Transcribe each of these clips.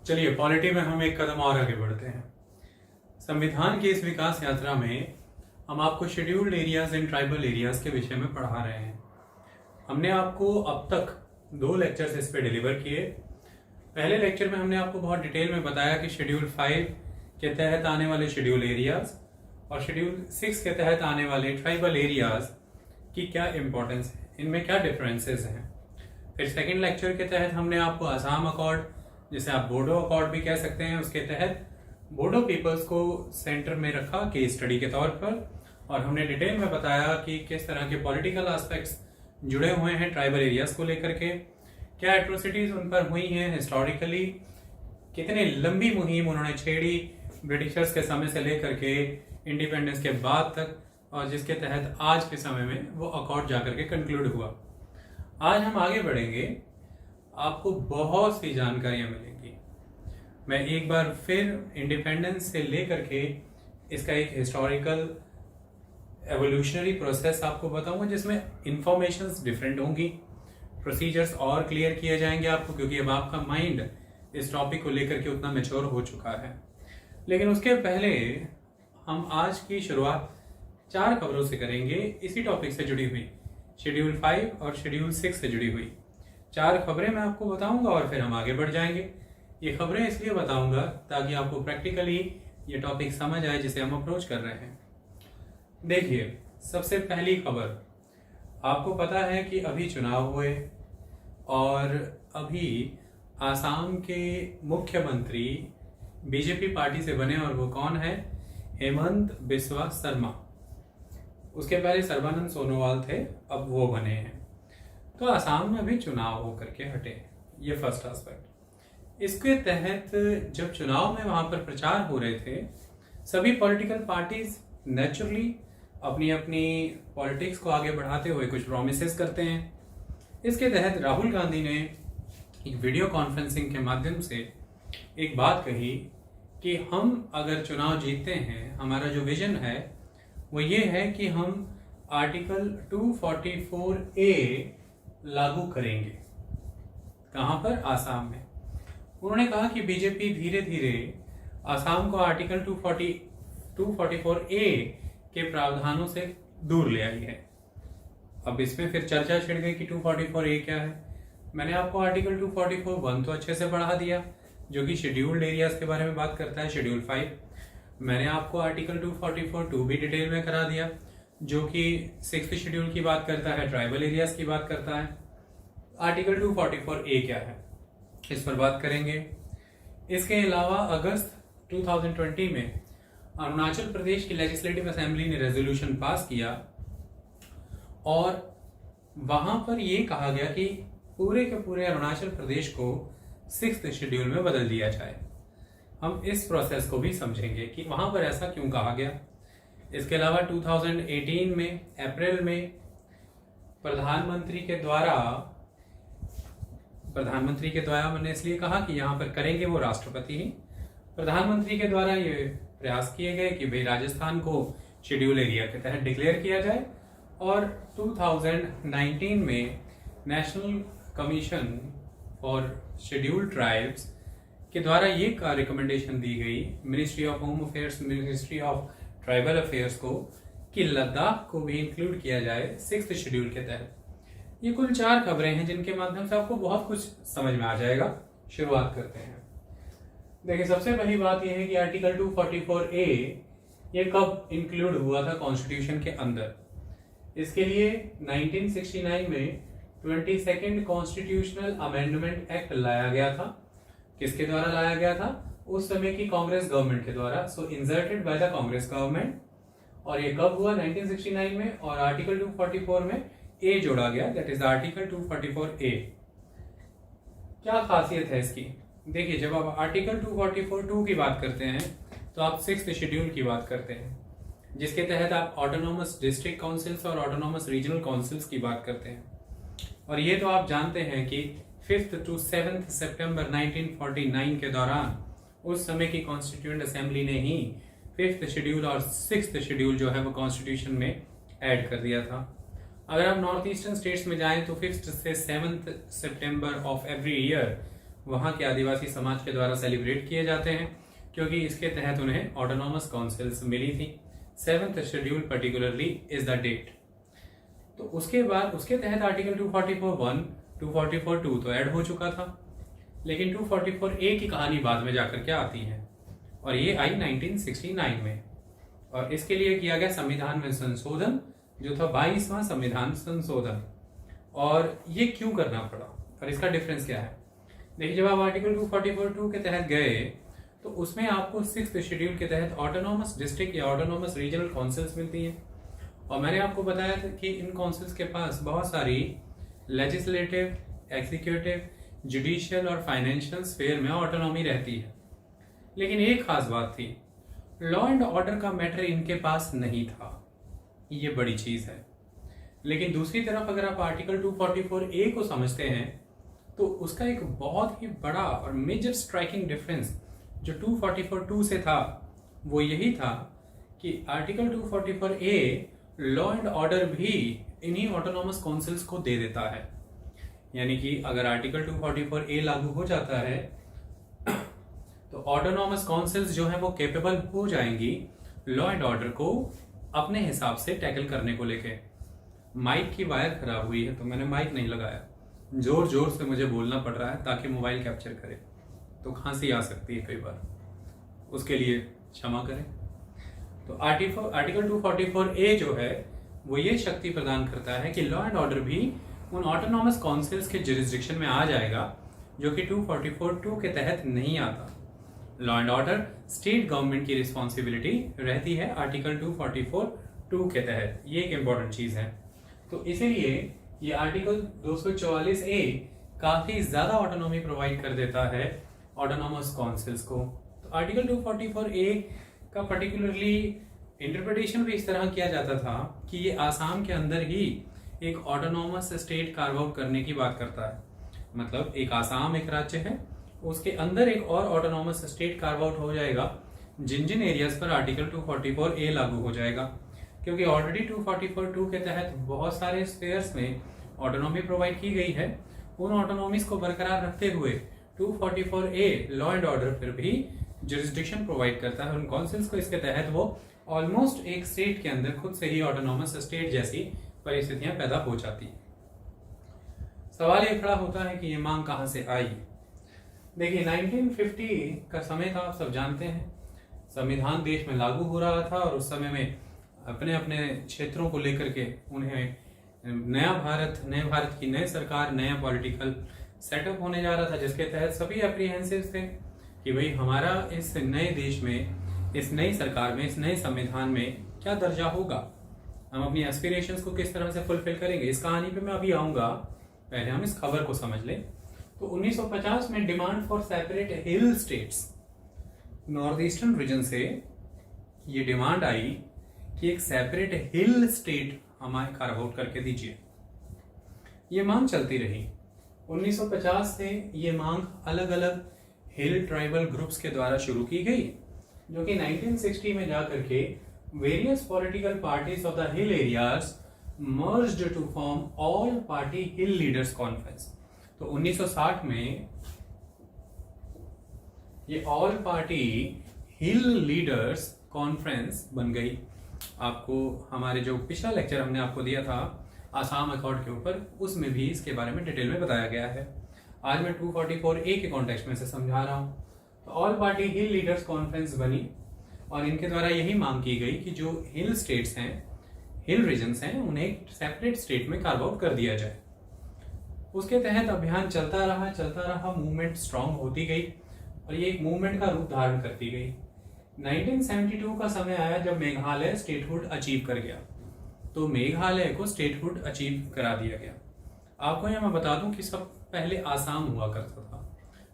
चलिए पॉलिटी में हम एक कदम और आगे बढ़ते हैं। संविधान की इस विकास यात्रा में हम आपको scheduled areas and tribal areas के विषय में पढ़ा रहे हैं। हमने आपको अब तक 2 लेक्चर्स इस पे डिलीवर किए। पहले लेक्चर में हमने आपको बहुत डिटेल में बताया कि शेड्यूल 5 के तहत आने वाले शेड्यूल एरियाज और शेड्यूल 6 के तहत आने वाले ट्राइबल एरियाज की क्या इंपॉर्टेंस है, इनमें क्या डिफरेंसेस हैं। फिर सेकेंड लेक्चर के तहत हमने आपको आसाम अकॉर्ड, जिसे आप बोडो अकॉर्ड भी कह सकते हैं, उसके तहत बोडो पीपल्स को सेंटर में रखा केस स्टडी के तौर पर, और हमने डिटेल में बताया कि किस तरह के पॉलिटिकल एस्पेक्ट्स जुड़े हुए हैं ट्राइबल एरियाज को लेकर के, क्या एट्रोसिटीज उन पर हुई हैं हिस्टोरिकली, कितनी लंबी मुहिम उन्होंने छेड़ी ब्रिटिशर्स के समय से लेकर के इंडिपेंडेंस के बाद तक, और जिसके तहत आज के समय में वो अकॉर्ड जाकर के कंक्लूड हुआ। आज हम आगे बढ़ेंगे, आपको बहुत सी जानकारियां मिलेंगी। मैं एक बार फिर इंडिपेंडेंस से लेकर के इसका एक हिस्टोरिकल एवोल्यूशनरी प्रोसेस आपको बताऊंगा, जिसमें इंफॉर्मेशंस डिफरेंट होंगी, प्रोसीजर्स और क्लियर किए जाएंगे आपको, क्योंकि अब आपका माइंड इस टॉपिक को लेकर के उतना मैच्योर हो चुका है। लेकिन उसके पहले हम आज की शुरुआत 4 खबरों से करेंगे, इसी टॉपिक से जुड़ी हुई, शेड्यूल 5 और शेड्यूल 6 से जुड़ी हुई 4 खबरें मैं आपको बताऊंगा और फिर हम आगे बढ़ जाएंगे। ये खबरें इसलिए बताऊंगा ताकि आपको प्रैक्टिकली ये टॉपिक समझ आए जिसे हम अप्रोच कर रहे हैं। देखिए, सबसे पहली खबर, आपको पता है कि अभी चुनाव हुए और अभी आसाम के मुख्यमंत्री बीजेपी पार्टी से बने, और वो कौन है? हेमंत बिस्वा शर्मा। उसके पहले सर्बानंद सोनोवाल थे, अब वो बने हैं। तो आसाम में भी चुनाव होकर के हटे, ये फर्स्ट एस्पेक्ट। इसके तहत जब चुनाव में वहां पर प्रचार हो रहे थे, सभी पॉलिटिकल पार्टीज नेचुरली अपनी अपनी पॉलिटिक्स को आगे बढ़ाते हुए कुछ प्रोमिसेस करते हैं। इसके तहत राहुल गांधी ने एक वीडियो कॉन्फ्रेंसिंग के माध्यम से एक बात कही कि हम अगर चुनाव जीतते हैं, हमारा जो विजन है वो ये है कि हम आर्टिकल 244A लागू करेंगे। कहां पर? आसाम में। उन्होंने कहा कि बीजेपी धीरे धीरे आसाम को आर्टिकल 244A के प्रावधानों से दूर ले आई है। अब इसमें फिर चर्चा छिड़ गई कि 244A क्या है। मैंने आपको आर्टिकल 244(1) तो अच्छे से पढ़ा दिया, जो कि शेड्यूल्ड एरियाज के बारे में बात करता है, शेड्यूल 5। मैंने आपको आर्टिकल 244(2) भी डिटेल में करा दिया, जो कि 6th शेड्यूल की बात करता है, ट्राइबल एरियाज की बात करता है। आर्टिकल 244A क्या है, इस पर बात करेंगे। इसके अलावा अगस्त 2020 में अरुणाचल प्रदेश की लेजिस्लेटिव असेंबली ने रेजोल्यूशन पास किया और वहां पर यह कहा गया कि पूरे के पूरे अरुणाचल प्रदेश को 6th शेड्यूल में बदल दिया जाए। हम इस प्रोसेस को भी समझेंगे कि वहां पर ऐसा क्यों कहा गया। इसके अलावा 2018 में अप्रैल में प्रधानमंत्री के द्वारा मैंने इसलिए कहा कि यहां पर करेंगे वो राष्ट्रपति ही, प्रधानमंत्री के द्वारा ये प्रयास किए गए कि भाई राजस्थान को शेड्यूल एरिया के तहत डिक्लेयर किया जाए। और 2019 में national commission for scheduled tribes के द्वारा ये रिकमेंडेशन दी गई ministry of home affairs, ministry of tribal affairs को, कि लद्दाख को भी इंक्लूड किया जाए 6th शेड्यूल के तहत। ये कुल 4 खबरें हैं जिनके माध्यम से आपको बहुत कुछ समझ में आ जाएगा। शुरुआत करते हैं। देखिए, सबसे पहली बात यह है कि आर्टिकल 244A ये कब इंक्लूड हुआ था कॉन्स्टिट्यूशन के अंदर। इसके लिए 1969 में 22nd कॉन्स्टिट्यूशनल अमेंडमेंट एक्ट लाया गया था। किसके द्वारा लाया गया था? उस समय की कांग्रेस गवर्नमेंट के द्वारा, so inserted by the Congress government. और ये कब हुआ? 1969 में। और आर्टिकल 244 में ए जोड़ा गया, दैट इज आर्टिकल 244A। क्या खासियत है इसकी? देखिए, जब आप आर्टिकल 244(2) की बात करते हैं तो आप 6th शेड्यूल की बात करते हैं, जिसके तहत आप ऑटोनोमस डिस्ट्रिक्ट काउंसिल्स और ऑटोनोमस रीजनल काउंसिल्स की बात करते हैं। और ये तो आप जानते हैं कि 5th to 7th सितंबर 1949 के दौरान उस समय की कॉन्स्टिट्यूएंट असेंबली ने ही 5th शेड्यूल और 6th शेड्यूल जो है वो कॉन्स्टिट्यूशन में ऐड कर दिया था। अगर आप नॉर्थ ईस्टर्न स्टेट्स में जाएं तो 5th से 7th September of every year वहाँ के आदिवासी समाज के द्वारा सेलिब्रेट किए जाते हैं, क्योंकि इसके तहत उन्हें ऑटोनॉमस काउंसिल्स मिली थी। 7th schedule particularly is the date. तो उसके बाद उसके तहत आर्टिकल 244(1), 244(2) तो ऐड हो चुका था, लेकिन 244(a) की कहानी बाद में जाकर के आती है, और ये आई 1969 में, और इसके लिए किया गया संविधान में संशोधन, जो था 22वां संविधान संशोधन। और ये क्यों करना पड़ा और इसका डिफरेंस क्या है? देखिए, जब आप आर्टिकल 244(2) के तहत गए तो उसमें आपको 6th शेड्यूल के तहत ऑटोनॉमस डिस्ट्रिक्ट या ऑटोनॉमस रीजनल काउंसिल्स मिलती हैं, और मैंने आपको बताया था कि इन काउंसिल्स के पास बहुत सारी लेजिस्लेटिव, एग्जीक्यूटिव, जुडिशियल और फाइनेंशियल स्फीयर में ऑटोनॉमी रहती है। लेकिन एक खास बात थी, लॉ एंड ऑर्डर का मैटर इनके पास नहीं था, ये बड़ी चीज है। लेकिन दूसरी तरफ अगर आप आर्टिकल 244(a) को समझते हैं तो उसका एक बहुत ही बड़ा और मेजर स्ट्राइकिंग डिफरेंस जो 244(2) से था वो यही था कि article 244(a) law and order भी इन्हीं ऑटोनॉमस काउंसिल्स को दे देता है। यानी कि अगर आर्टिकल 244(a) लागू हो जाता है तो ऑटोनॉमस काउंसिल्स जो है वो कैपेबल हो जाएंगी लॉ एंड ऑर्डर को अपने हिसाब से टैकल करने को लेके। माइक की वायर खराब हुई है तो मैंने माइक नहीं लगाया, जोर जोर से मुझे बोलना पड़ रहा है ताकि मोबाइल कैप्चर करे, तो खांसी आ सकती है कई बार, उसके लिए क्षमा करें। तो आर्टिकल 244(a) जो है वो ये शक्ति प्रदान करता है कि लॉ एंड ऑर्डर भी उन ऑटोनॉमस काउंसिल्स के जुरिस्डिक्शन में आ जाएगा जो कि 244(2) के तहत नहीं आता। Law and order state government की रिस्पॉन्सिबिलिटी रहती है आर्टिकल 244(2) के तहत, ये एक इंपॉर्टेंट चीज है। तो इसीलिए ये आर्टिकल 244(a) काफी ज्यादा ऑटोनॉमी प्रोवाइड कर देता है ऑटोनॉमस काउंसिल्स को। तो आर्टिकल 244(a) का पर्टिकुलरली इंटरप्रिटेशन भी इस तरह किया जाता था कि ये आसाम के अंदर ही एक ऑटोनॉमस स्टेट कार्व आउट करने की बात करता है। मतलब एक आसाम एक राज्य है, उसके अंदर एक और ऑटोनॉमस स्टेट कार्व आउट हो जाएगा जिन जिन एरियाज पर आर्टिकल 244(a) लागू हो जाएगा, क्योंकि ऑलरेडी 244(2) के तहत बहुत सारे स्फीयर्स में ऑटोनॉमी प्रोवाइड की गई है। उन ऑटोनॉमीज को बरकरार रखते हुए 244(a) लॉ एंड ऑर्डर फिर भी जुरिस्डिक्शन प्रोवाइड करता है उन काउंसिल्स को। इसके तहत वो ऑलमोस्ट एक स्टेट के अंदर खुद से ही ऑटोनॉमस स्टेट जैसी परिस्थितियां पैदा हो जाती है। सवाल ये खड़ा होता है कि ये मांग कहां से आई? देखिए, 1950 का समय था, आप सब जानते हैं। संविधान देश में लागू हो रहा था और उस समय में अपने अपने क्षेत्रों को लेकर के उन्हें नया भारत की नई सरकार, नया पॉलिटिकल सेटअप होने जा रहा था, जिसके तहत सभी एप्रीहेंसिव थे कि भाई हमारा इस नए देश में, इस नई सरकार में, इस नए संविधान में क्या दर्जा होगा, हम अपनी एस्पिरेशंस को किस तरह से फुलफिल करेंगे। इस कहानी पे मैं अभी आऊंगा, पहले हम इस खबर को समझ लें। तो 1950 में demand for separate hill states, north eastern region से ये डिमांड आई कि एक सेपरेट हिल स्टेट हमारे कार्व आउट करके दीजिए। ये मांग चलती रही 1950 से। ये मांग अलग अलग हिल ट्राइबल ग्रुप्स के द्वारा शुरू की गई, जो कि 1960 में जाकर के various political parties of the hill areas merged to form all party hill leaders conference. तो 1960 में ये all party hill leaders conference बन गई। आपको हमारे जो पिछला लेक्चर हमने आपको दिया था आसाम अकॉर्ड के ऊपर, उसमें भी इसके बारे में डिटेल में बताया गया है। आज मैं 244(a) के कॉन्टेक्स्ट में से समझा रहा हूं। तो all party hill leaders conference बनी और इनके द्वारा यही मांग की गई कि जो हिल स्टेट्स हैं, हिल रीजन्स हैं, उन्हें सेपरेट स्टेट में कार्व आउट कर दिया जाए। उसके तहत अभियान चलता रहा, मूवमेंट स्ट्रांग होती गई और ये एक मूवमेंट का रूप धारण करती गई। 1972 का समय आया जब मेघालय स्टेटहुड अचीव कर गया। तो मेघालय को स्टेटहुड अचीव करा दिया गया। आपको यह मैं बता दूं कि सब पहले आसाम हुआ करता था,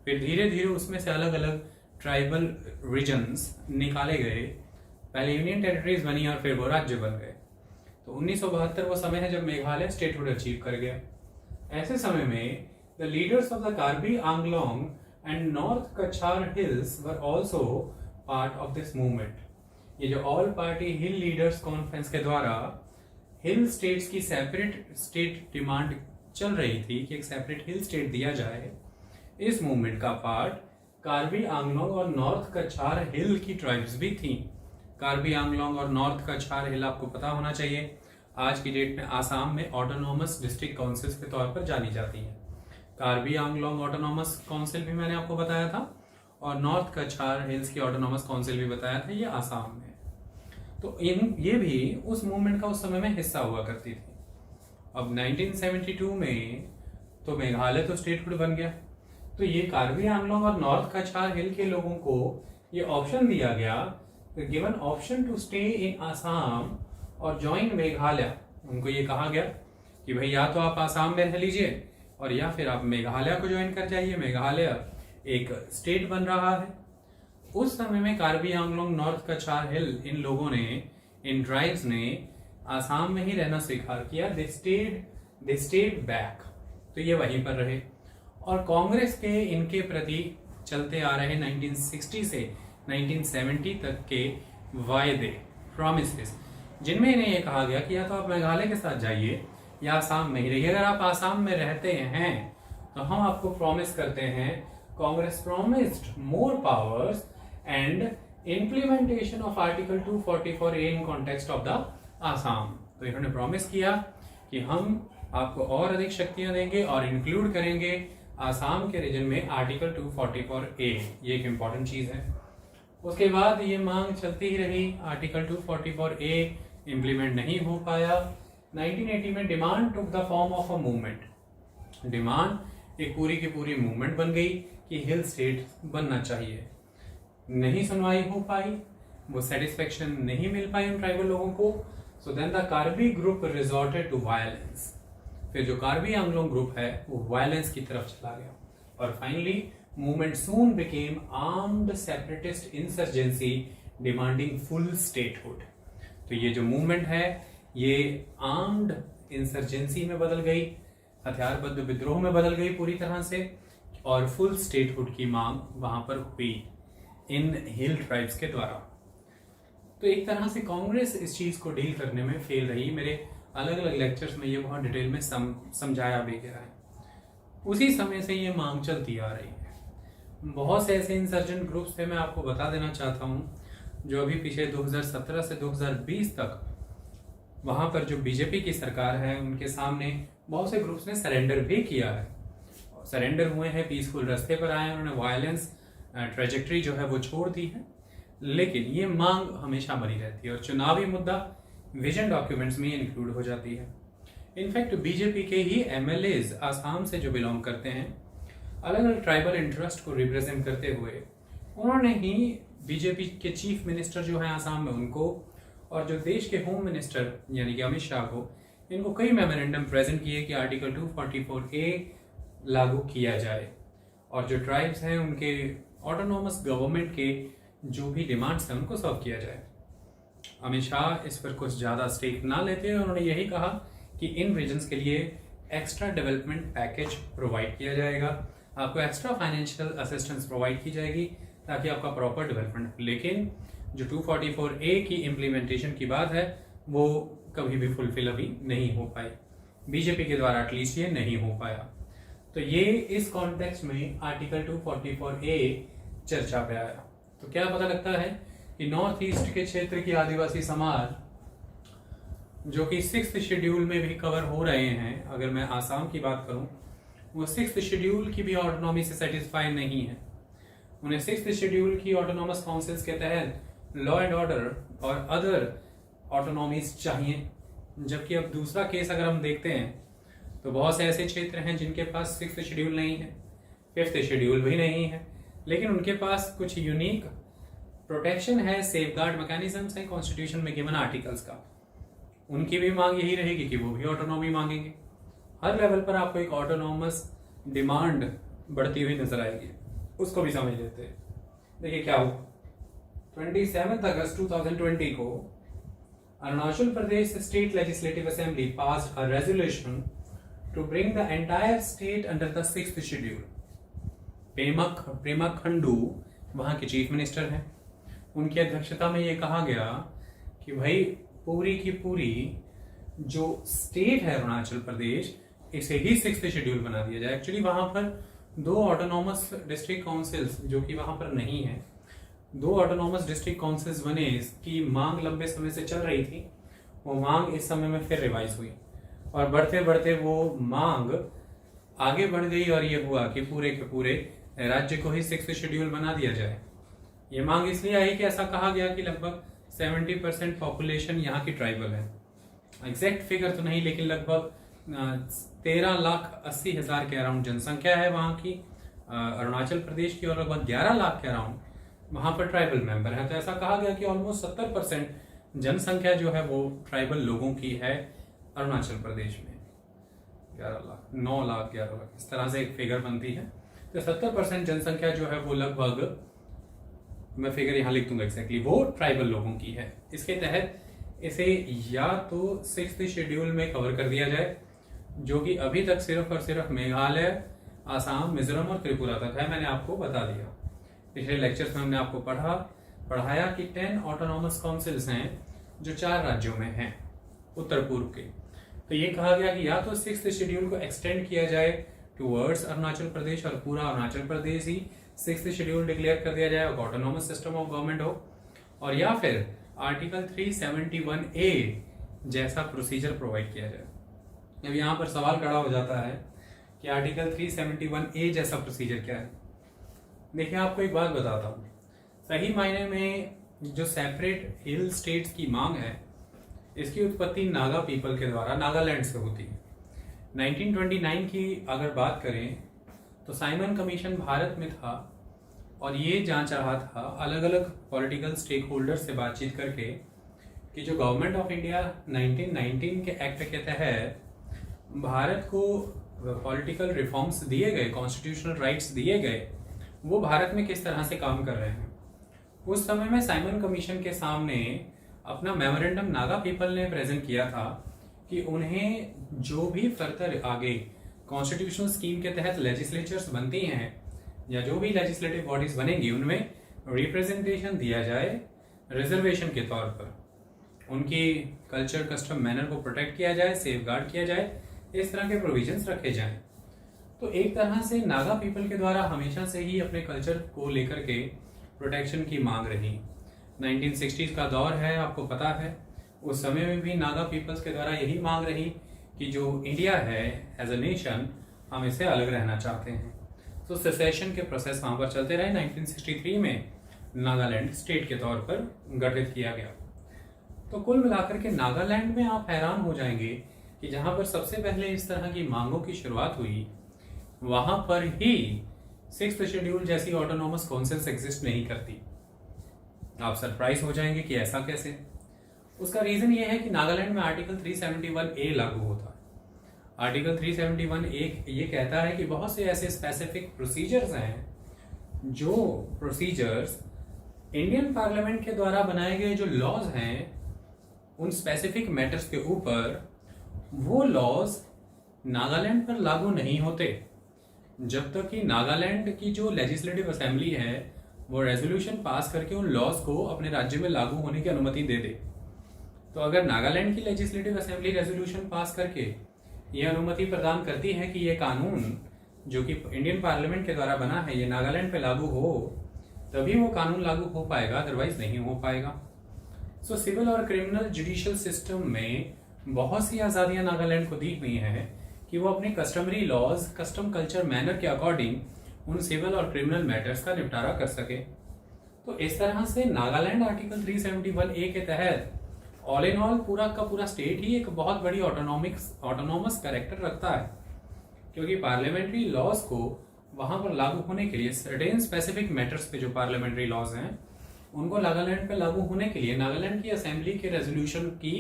फिर धीरे धीरे उसमें से अलग अलग ट्राइबल रीजन्स निकाले गए। पहले यूनियन टेरिटरीज बनी और फिर वो राज्य बन गए। तो 1972 वो समय है जब मेघालय स्टेटहुड अचीव कर गया। ऐसे समय में the leaders of the Karbi Anglong and North Cachar Hills were also part of this movement. ये जो all party hill leaders conference के द्वारा हिल स्टेट्स की सेपरेट स्टेट डिमांड चल रही थी कि एक सेपरेट हिल स्टेट दिया जाए, इस मूवमेंट का पार्ट कार्बी आंगलोंग और नॉर्थ कछार हिल की ट्राइब्स भी थी। कार्बी आंगलोंग और नॉर्थ कछार हिल आपको पता होना चाहिए, आज की डेट में आसाम में ऑटोनोमस डिस्ट्रिक्ट काउंसिल्स के तौर पर जानी जाती हैं। कार्बी आंगलोंग ऑटोनोमस काउंसिल भी मैंने आपको बताया था, और नॉर्थ कछार हिल्स की ऑटोनोमस काउंसिल भी बताया था, ये आसाम में। तो ये भी उस मूवमेंट का उस समय में हिस्सा हुआ करती थी। अब 1972 में तो मेघालय तो स्टेटहुड बन गया, तो ये कार्बी आंगलोंग और नॉर्थ कछार हिल के लोगों को ये ऑप्शन दिया गया, given option to stay in Assam और ज्वाइन मेघालय। उनको ये कहा गया कि भाई या तो आप आसाम में रह लीजिए और या फिर आप मेघालय को ज्वाइन कर जाइए, मेघालय एक स्टेट बन रहा है। उस समय में कार्बी आंगलोंग, नॉर्थ कछार हिल, इन लोगों ने, इन ट्राइब्स ने आसाम में ही रहना स्वीकार किया। दे स्टेड बैक, तो ये वहीं पर रहे। और कांग्रेस के इनके प्रति चलते आ रहे 1960 से 1970 तक के वायदे, प्रॉमिसेस, जिनमें इन्हें यह कहा गया कि या तो आप मेघालय के साथ जाइए या आसाम में ही रहिए। अगर आप आसाम में रहते हैं तो हम आपको प्रॉमिस करते हैं, Congress promised more powers and implementation of article 244A in context of the Assam. तो इन्होंने प्रॉमिस किया कि हम आपको और अधिक शक्तियां देंगे और इंक्लूड करेंगे आसाम के रीजन में आर्टिकल 244A। ये एक इंपॉर्टेंट चीज है। उसके बाद ये मांग चलती ही रही, आर्टिकल 244A इंप्लीमेंट नहीं हो पाया। 1980 में demand took the form of a movement. Demand एक पूरी की पूरी मूवमेंट बन गई कि हिल स्टेट बनना चाहिए। नहीं सुनवाई हो पाई, वो सेटिस्फेक्शन नहीं मिल पाई उन ट्राइबल लोगों को। So then the Karbi group resorted to violence. फिर जो कार्बी आंगलोंग ग्रुप है वो वायलेंस की तरफ चला गया और finally movement soon became armed separatist insurgency demanding full statehood. तो ये जो मूवमेंट है ये आर्म्ड इंसर्जेंसी में बदल गई, हथियारबद्ध विद्रोह में बदल गई पूरी तरह से, और फुल स्टेटहुड की मांग वहां पर हुई इन हिल ट्राइब्स के द्वारा। तो एक तरह से कांग्रेस इस चीज को डील करने में फेल रही। मेरे अलग अलग लेक्चर्स में ये बहुत डिटेल में समझाया भी गया है। उसी समय से ये मांग चलती आ रही है। बहुत से ऐसे इंसर्जेंट ग्रुप्स थे, मैं आपको बता देना चाहता हूँ, जो अभी पीछे 2017 से 2020 तक वहां पर जो बीजेपी की सरकार है उनके सामने बहुत से ग्रुप्स ने सरेंडर भी किया है। सरेंडर हुए हैं, पीसफुल रास्ते पर आए हैं, उन्होंने वायलेंस ट्रेजेक्ट्री जो है वो छोड़ दी है, लेकिन ये मांग हमेशा बनी रहती है और चुनावी मुद्दा विजन डॉक्यूमेंट्स में इंक्लूड हो जाती है। इनफैक्ट बीजेपी के ही एमएलएज आसाम से जो बिलोंग करते हैं, अलग अलग ट्राइबल इंटरेस्ट को रिप्रेजेंट करते हुए, उन्होंने ही बीजेपी के चीफ मिनिस्टर जो है आसाम में उनको, और जो देश के होम मिनिस्टर यानी कि अमित शाह को, इनको कई मेमोरेंडम प्रेजेंट किए कि आर्टिकल 244A लागू किया जाए और जो ट्राइब्स हैं उनके ऑटोनोमस गवर्नमेंट के जो भी डिमांड्स हैं उनको सॉल्व किया जाए। अमित शाह इस पर कुछ ज़्यादा स्टेक ना लेते हैं, उन्होंने यही कहा कि इन रीजन्स के लिए एक्स्ट्रा डेवलपमेंट पैकेज प्रोवाइड किया जाएगा, आपको एक्स्ट्रा फाइनेंशियल असिस्टेंस प्रोवाइड की जाएगी ताकि आपका प्रॉपर डेवलपमेंट। लेकिन जो 244A की इम्प्लीमेंटेशन की बात है वो कभी भी फुलफिल अभी नहीं हो पाई, बीजेपी के द्वारा एटलीस्ट ये नहीं हो पाया। तो ये इस कॉन्टेक्स्ट में आर्टिकल 244A चर्चा पे आया। तो क्या पता लगता है कि नॉर्थ ईस्ट के क्षेत्र की आदिवासी समाज जो कि 6th शेड्यूल में भी कवर हो रहे हैं, अगर मैं आसाम की बात करूं, वो 6th शेड्यूल की भी ऑटोनॉमी से सेटिस्फाई नहीं है। उन्हें 6th शेड्यूल की ऑटोनॉमस काउंसिल्स के तहत लॉ एंड ऑर्डर और अदर ऑटोनॉमीज चाहिए। जबकि अब दूसरा केस अगर हम देखते हैं तो बहुत से ऐसे क्षेत्र हैं जिनके पास 6th शेड्यूल नहीं है, 5th शेड्यूल भी नहीं है, लेकिन उनके पास कुछ यूनिक प्रोटेक्शन है, सेफगार्ड मैकेनिज्म्स हैं कॉन्स्टिट्यूशन में गिवन आर्टिकल्स का। उनकी भी मांग यही रहेगी कि वो भी ऑटोनॉमी मांगेंगे। हर लेवल पर आपको एक ऑटोनॉमस डिमांड बढ़ती हुई नजर आएगी, उसको भी समझ लेते हैं। देखिए क्या हुआ, 27 अगस्त 2020 को Arunachal Pradesh state legislative assembly passed a resolution to bring the entire state under the 6th schedule. Pema Khandu वहां के चीफ मिनिस्टर हैं, उनकी अध्यक्षता में ये कहा गया कि भाई पूरी की पूरी जो स्टेट है अरुणाचल प्रदेश, इसे ही 6th शेड्यूल बना दिया जाए। एक्चुअली वहां पर दो ऑटोनॉमस डिस्ट्रिक्ट काउंसिल्स जो कि वहां पर नहीं है, दो ऑटोनॉमस डिस्ट्रिक्ट काउंसिल्स बने, इसकी मांग लंबे समय से चल रही थी। वो मांग इस समय में फिर रिवाइज हुई और बढ़ते बढ़ते वो मांग आगे बढ़ गई और ये हुआ कि पूरे के पूरे राज्य को ही 6th शेड्यूल बना दिया जाए। ये मांग इसलिए आई कि ऐसा कहा गया कि लगभग 70% पॉपुलेशन यहाँ की ट्राइबल है। एग्जैक्ट फिगर तो नहीं, लेकिन लगभग 13,80,000 के अराउंड जनसंख्या है वहाँ की अरुणाचल प्रदेश की, और लगभग 11 लाख के अराउंड वहाँ पर ट्राइबल मेंबर है। तो ऐसा कहा गया कि ऑलमोस्ट 70% जनसंख्या जो है वो ट्राइबल लोगों की है अरुणाचल प्रदेश में। 11 लाख, 9 लाख, 11 लाख, इस तरह से एक फिगर बनती है। तो 70% जनसंख्या जो है वो लगभग, मैं फिगर यहाँ लिख दूंगा एक्जैक्टली, वो ट्राइबल लोगों की है। इसके तहत इसे या तो 6th शेड्यूल में कवर कर दिया जाए, जो कि अभी तक सिर्फ और सिर्फ मेघालय, आसाम, मिजोरम और त्रिपुरा तक है। मैंने आपको बता दिया पिछले लेक्चर्स में, हमने आपको पढ़ाया कि 10 ऑटोनॉमस काउंसिल्स हैं जो 4 राज्यों में हैं उत्तर पूर्व के। तो ये कहा गया कि या तो 6th शेड्यूल को एक्सटेंड किया जाए टूवर्ड्स अरुणाचल प्रदेश और पूरा अरुणाचल प्रदेश ही 6th शेड्यूल डिक्लेयर कर दिया जाए और ऑटोनॉमस सिस्टम ऑफ गवर्नमेंट हो, और या फिर आर्टिकल 371A जैसा प्रोसीजर प्रोवाइड किया जाए। अब यहाँ पर सवाल खड़ा हो जाता है कि आर्टिकल 371A जैसा प्रोसीजर क्या है। देखिए, आपको एक बात बताता हूँ, सही मायने में जो सेपरेट हिल स्टेट्स की मांग है, इसकी उत्पत्ति नागा पीपल के द्वारा नागालैंड से होती है। 1929 की अगर बात करें तो साइमन कमीशन भारत में था और ये जांच रहा था अलग अलग पॉलिटिकल स्टेक होल्डर से बातचीत करके कि जो गवर्नमेंट ऑफ इंडिया 1919 के एक्ट के तहत भारत को पॉलिटिकल रिफॉर्म्स दिए गए, कॉन्स्टिट्यूशनल राइट्स दिए गए, वो भारत में किस तरह से काम कर रहे हैं। उस समय में साइमन कमीशन के सामने अपना मेमोरेंडम नागा पीपल ने प्रेजेंट किया था कि उन्हें जो भी फर्दर आगे कॉन्स्टिट्यूशनल स्कीम के तहत लेजिस्लेचर्स बनती हैं या जो भी लेजिस्लेटिव बॉडीज बनेंगी, उनमें रिप्रेजेंटेशन दिया जाए रिजर्वेशन के तौर पर, उनकी कल्चर, कस्टम, मैनर को प्रोटेक्ट किया जाए, सेफ गार्ड किया जाए, इस तरह के प्रोविजंस रखे जाएं। तो एक तरह से नागा पीपल के द्वारा हमेशा से ही अपने कल्चर को लेकर के प्रोटेक्शन की मांग रही। 1960s का दौर है, आपको पता है, उस समय में भी नागा पीपल्स के द्वारा यही मांग रही कि जो इंडिया है एज अ नेशन, हम इससे अलग रहना चाहते हैं। तो सेसेशन के प्रोसेस वहाँ पर चलते रहे। 1963 में नागालैंड स्टेट के तौर पर गठित किया गया। तो कुल मिलाकर के नागालैंड में आप हैरान हो जाएंगे कि जहाँ पर सबसे पहले इस तरह की मांगों की शुरुआत हुई, वहाँ पर ही 6th शेड्यूल जैसी ऑटोनॉमस काउंसिल्स एग्जिस्ट नहीं करती। आप सरप्राइज हो जाएंगे कि ऐसा कैसे। उसका रीजन ये है कि नागालैंड में आर्टिकल 371A लागू होता है। आर्टिकल 371A ये कहता है कि बहुत से ऐसे स्पेसिफिक प्रोसीजर्स हैं, जो प्रोसीजर्स इंडियन पार्लियामेंट के द्वारा बनाए गए जो लॉज हैं उन स्पेसिफिक मैटर्स के ऊपर, वो लॉज नागालैंड पर लागू नहीं होते जब तक कि नागालैंड की जो लेजिस्लेटिव असेंबली है वो रेजोल्यूशन पास करके उन लॉज को अपने राज्य में लागू होने की अनुमति दे दे। तो अगर नागालैंड की लेजिस्लेटिव असेंबली रेजोल्यूशन पास करके ये अनुमति प्रदान करती है कि ये कानून जो कि इंडियन पार्लियामेंट के द्वारा बना है ये नागालैंड पे लागू हो, तभी वो कानून लागू हो पाएगा, अदरवाइज नहीं हो पाएगा। सो सिविल और क्रिमिनल जुडिशियल सिस्टम में बहुत सी आज़ादियां नागालैंड को दी हुई हैं कि वो अपने customary laws, custom, culture, manner के अकॉर्डिंग उन सिविल और क्रिमिनल मैटर्स का निपटारा कर सके। तो इस तरह से नागालैंड आर्टिकल 371A के तहत ऑल इन ऑल पूरा का पूरा स्टेट ही एक बहुत बड़ी ऑटोनॉमस कैरेक्टर रखता है, क्योंकि पार्लियामेंट्री लॉज को वहां पर लागू होने के लिए सर्टेन स्पेसिफिक मैटर्स पे जो पार्लियामेंट्री लॉज हैं उनको नागालैंड पे लागू होने के लिए नागालैंड की असेंबली के रेजोल्यूशन की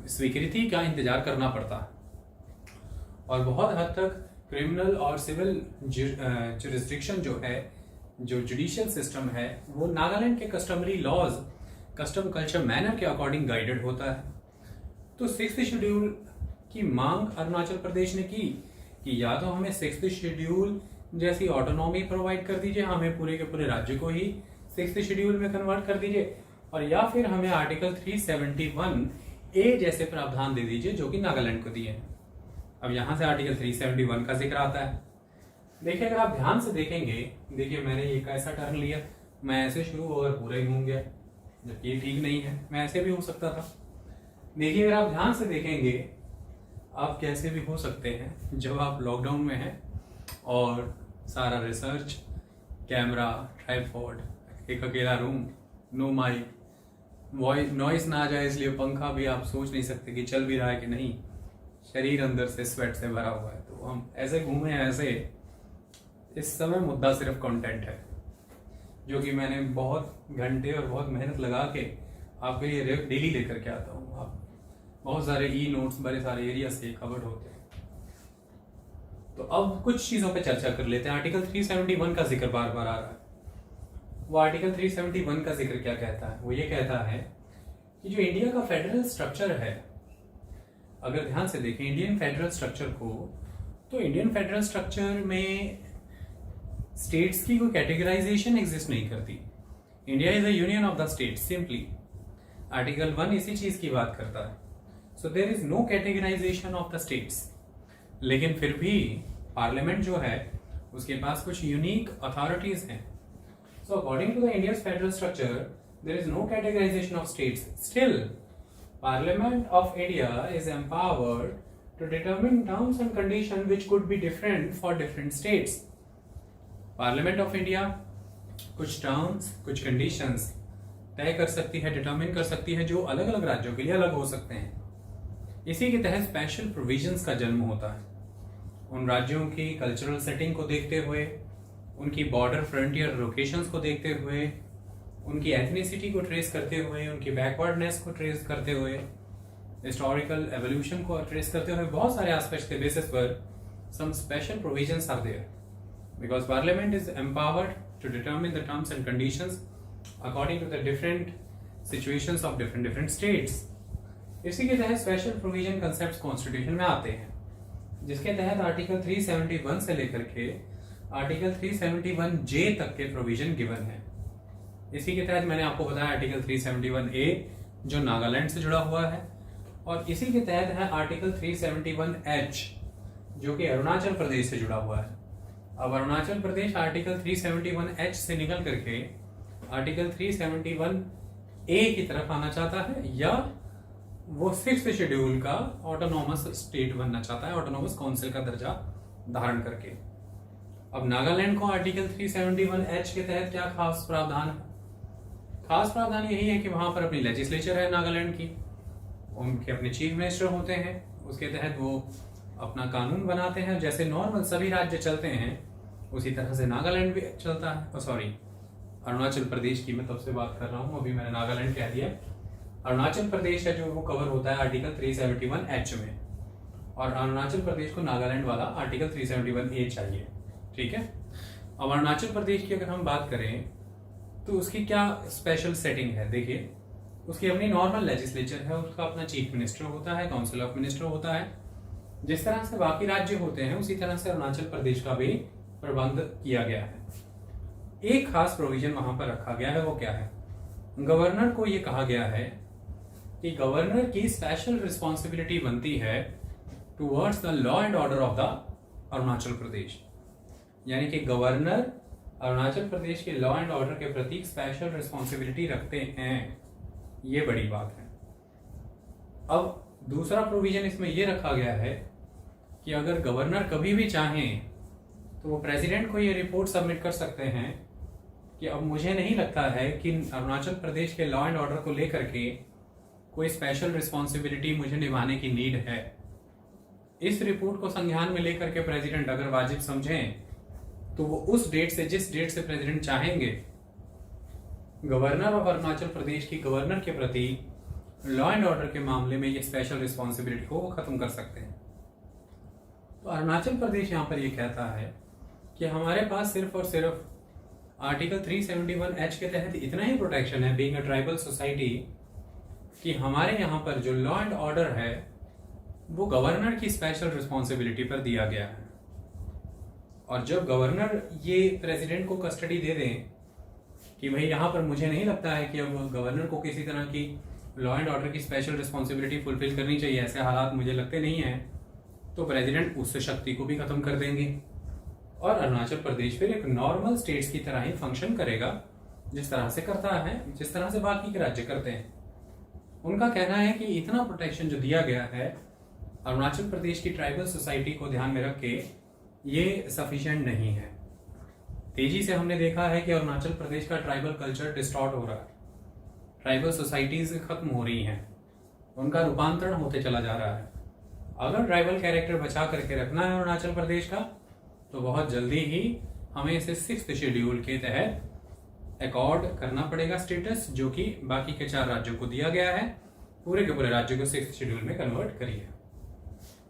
स्वीकृति का इंतजार करना पड़ता है। और बहुत हद तक क्रिमिनल और सिविल जुरिस्डिक्शन जो है, जो जुडिशियल सिस्टम है, वो नागालैंड के customary laws, custom, culture, manner के अकॉर्डिंग गाइडेड होता है। तो 6th शेड्यूल की मांग अरुणाचल प्रदेश ने की कि या तो हमें 6th शेड्यूल जैसी ऑटोनॉमी प्रोवाइड कर दीजिए, हमें पूरे के पूरे राज्य को ही 6th शेड्यूल में कन्वर्ट कर दीजिए, और या फिर हमें आर्टिकल 371A जैसे प्रावधान दे दीजिए जो कि नागालैंड को दिए हैं। अब यहां से आर्टिकल 371 का जिक्र आता है। देखिए अगर आप ध्यान से देखेंगे, देखिए मैंने ये कैसा टर्न लिया, मैं ऐसे शुरू और पूरा ही घूम गया, जबकि ये ठीक नहीं है, मैं ऐसे भी हो सकता था। देखिए अगर आप ध्यान से देखेंगे, आप कैसे भी हो सकते हैं। जब आप लॉकडाउन में हैं और सारा रिसर्च, कैमरा, ट्राइपॉड, एक अकेला room, no mic, voice noise ना आ जाए इसलिए पंखा भी आप सोच नहीं सकते कि चल भी रहा है कि नहीं, शरीर अंदर से स्वेट से भरा हुआ है, तो हम ऐसे घूमे ऐसे। इस समय मुद्दा सिर्फ कंटेंट है, जो कि मैंने बहुत घंटे और बहुत मेहनत लगा के आपके लिए डेली लेकर के आता हूँ। आप बहुत सारे ई नोट्स, बड़े सारे एरिया से कवर्ड होते हैं। तो अब कुछ चीजों पे चर्चा कर लेते हैं। आर्टिकल 371 का जिक्र बार बार आ रहा है। वो आर्टिकल 371 का जिक्र क्या कहता है? वो ये कहता है कि जो इंडिया का फेडरल स्ट्रक्चर है, अगर ध्यान से देखें इंडियन फेडरल स्ट्रक्चर को, तो इंडियन फेडरल स्ट्रक्चर में स्टेट्स की कोई कैटेगराइजेशन एग्जिस्ट नहीं करती। India is a union of the states simply. Article 1 इसी चीज की बात करता है। So there is no categorization of the states. लेकिन फिर भी पार्लियामेंट जो है उसके पास कुछ यूनिक अथॉरिटीज हैं। So according to the India's federal structure there is no categorization of states. Still Parliament of India is empowered to determine terms and conditions which could be different for different states. Parliament of India कुछ terms, कुछ conditions तय कर सकती है, determine कर सकती है, जो अलग अलग राज्यों के लिए अलग हो सकते हैं। इसी के तहत स्पेशल प्रोविजंस का जन्म होता है। उन राज्यों की कल्चरल सेटिंग को देखते हुए, उनकी बॉर्डर फ्रंटियर लोकेशंस को देखते हुए, उनकी एथनिसिटी को ट्रेस करते हुए, उनकी बैकवर्डनेस को ट्रेस करते हुए, हिस्टोरिकल एवोल्यूशन को ट्रेस करते हुए, बहुत सारे एस्पेक्ट्स के बेसिस पर some special provisions are there because Parliament is empowered to determine the terms and conditions according to the different situations of different states. इसी के तहत स्पेशल प्रोविजन कंसेप्ट कॉन्स्टिट्यूशन में आते हैं, जिसके तहत आर्टिकल 371 से लेकर के आर्टिकल 371J तक के प्रोविजन गिवन है। इसी के तहत मैंने आपको बताया आर्टिकल 371A जो नागालैंड से जुड़ा हुआ है, और इसी के तहत है आर्टिकल 371H जो कि अरुणाचल प्रदेश से जुड़ा हुआ है। अब अरुणाचल प्रदेश आर्टिकल 371H से निकल करके आर्टिकल 371A की तरफ आना चाहता है, या वो 6th शेड्यूल का ऑटोनॉमस स्टेट बनना चाहता है, ऑटोनॉमस काउंसिल का दर्जा धारण करके। अब नागालैंड को आर्टिकल 371H के तहत क्या खास प्रावधान है? खास प्रावधान यही है कि वहां पर अपनी लेजिस्लेचर है नागालैंड की, उनके अपने चीफ मिनिस्टर होते हैं, उसके तहत वो अपना कानून बनाते हैं। जैसे नॉर्मल सभी राज्य चलते हैं उसी तरह से नागालैंड भी चलता है। सॉरी, अरुणाचल प्रदेश की मैं तब से बात कर रहा हूँ, अभी मैंने नागालैंड कह दिया। अरुणाचल प्रदेश है जो वो कवर होता है आर्टिकल 371H में, और अरुणाचल प्रदेश को नागालैंड वाला आर्टिकल 371A चाहिए। ठीक है। अब अरुणाचल प्रदेश की अगर हम बात करें तो उसकी क्या स्पेशल सेटिंग है? देखिए, उसकी अपनी नॉर्मल लेजिस्लेचर है, उसका अपना चीफ मिनिस्टर होता है, काउंसिल ऑफ मिनिस्टर होता है। जिस तरह से बाकी राज्य होते हैं उसी तरह से अरुणाचल प्रदेश का भी प्रबंध किया गया है। एक खास प्रोविजन वहां पर रखा गया है, वो क्या है? गवर्नर को ये कहा गया है कि गवर्नर की स्पेशल रिस्पॉन्सिबिलिटी बनती है towards the law and order of the Arunachal Pradesh. यानी कि गवर्नर अरुणाचल प्रदेश के लॉ एंड ऑर्डर के प्रति स्पेशल रिस्पॉन्सिबिलिटी रखते हैं। ये बड़ी बात है। अब दूसरा प्रोविजन इसमें यह रखा गया है कि अगर गवर्नर कभी भी चाहें तो वो प्रेसिडेंट को ये रिपोर्ट सबमिट कर सकते हैं कि अब मुझे नहीं लगता है कि अरुणाचल प्रदेश के लॉ एंड ऑर्डर को लेकर के कोई स्पेशल रिस्पॉन्सिबिलिटी मुझे निभाने की नीड है। इस रिपोर्ट को संज्ञान में लेकर के प्रेसिडेंट अगर वाजिब समझें तो वो उस डेट से, जिस डेट से प्रेसिडेंट चाहेंगे, गवर्नर ऑफ अरुणाचल प्रदेश की गवर्नर के प्रति लॉ एंड ऑर्डर के मामले में ये स्पेशल रिस्पॉन्सिबिलिटी को वो खत्म कर सकते हैं। तो अरुणाचल प्रदेश यहां पर ये कहता है कि हमारे पास सिर्फ और सिर्फ आर्टिकल 371H के तहत इतना ही प्रोटेक्शन है, बीइंग अ ट्राइबल सोसाइटी, कि हमारे यहाँ पर जो लॉ एंड ऑर्डर है वो गवर्नर की स्पेशल रिस्पॉन्सिबिलिटी पर दिया गया है। और जब गवर्नर ये प्रेसिडेंट को कस्टडी दे दें कि भाई यहाँ पर मुझे नहीं लगता है कि अब गवर्नर को किसी तरह की लॉ एंड ऑर्डर की स्पेशल रिस्पॉन्सिबिलिटी फुलफिल करनी चाहिए, ऐसे हालात मुझे लगते नहीं हैं, तो प्रेसिडेंट उस शक्ति को भी खत्म कर देंगे। और अरुणाचल प्रदेश फिर एक नॉर्मल स्टेट्स की तरह ही फंक्शन करेगा, जिस तरह से करता है, जिस तरह से बाकी के राज्य करते हैं। उनका कहना है कि इतना प्रोटेक्शन जो दिया गया है अरुणाचल प्रदेश की ट्राइबल सोसाइटी को ध्यान में रख के, ये सफिशिएंट नहीं है। तेजी से हमने देखा है कि अरुणाचल प्रदेश का ट्राइबल कल्चर डिस्टॉर्ट हो रहा है, ट्राइबल सोसाइटीज खत्म हो रही हैं, उनका रूपांतरण होते चला जा रहा है। अगर ट्राइबल कैरेक्टर बचा करके रखना है अरुणाचल प्रदेश का, तो बहुत जल्दी ही हमें इसे 6th शेड्यूल के तहत अकॉर्ड करना पड़ेगा स्टेटस, जो कि बाकी के 4 राज्यों को दिया गया है। पूरे के पूरे राज्यों को 6th शेड्यूल में कन्वर्ट करिए।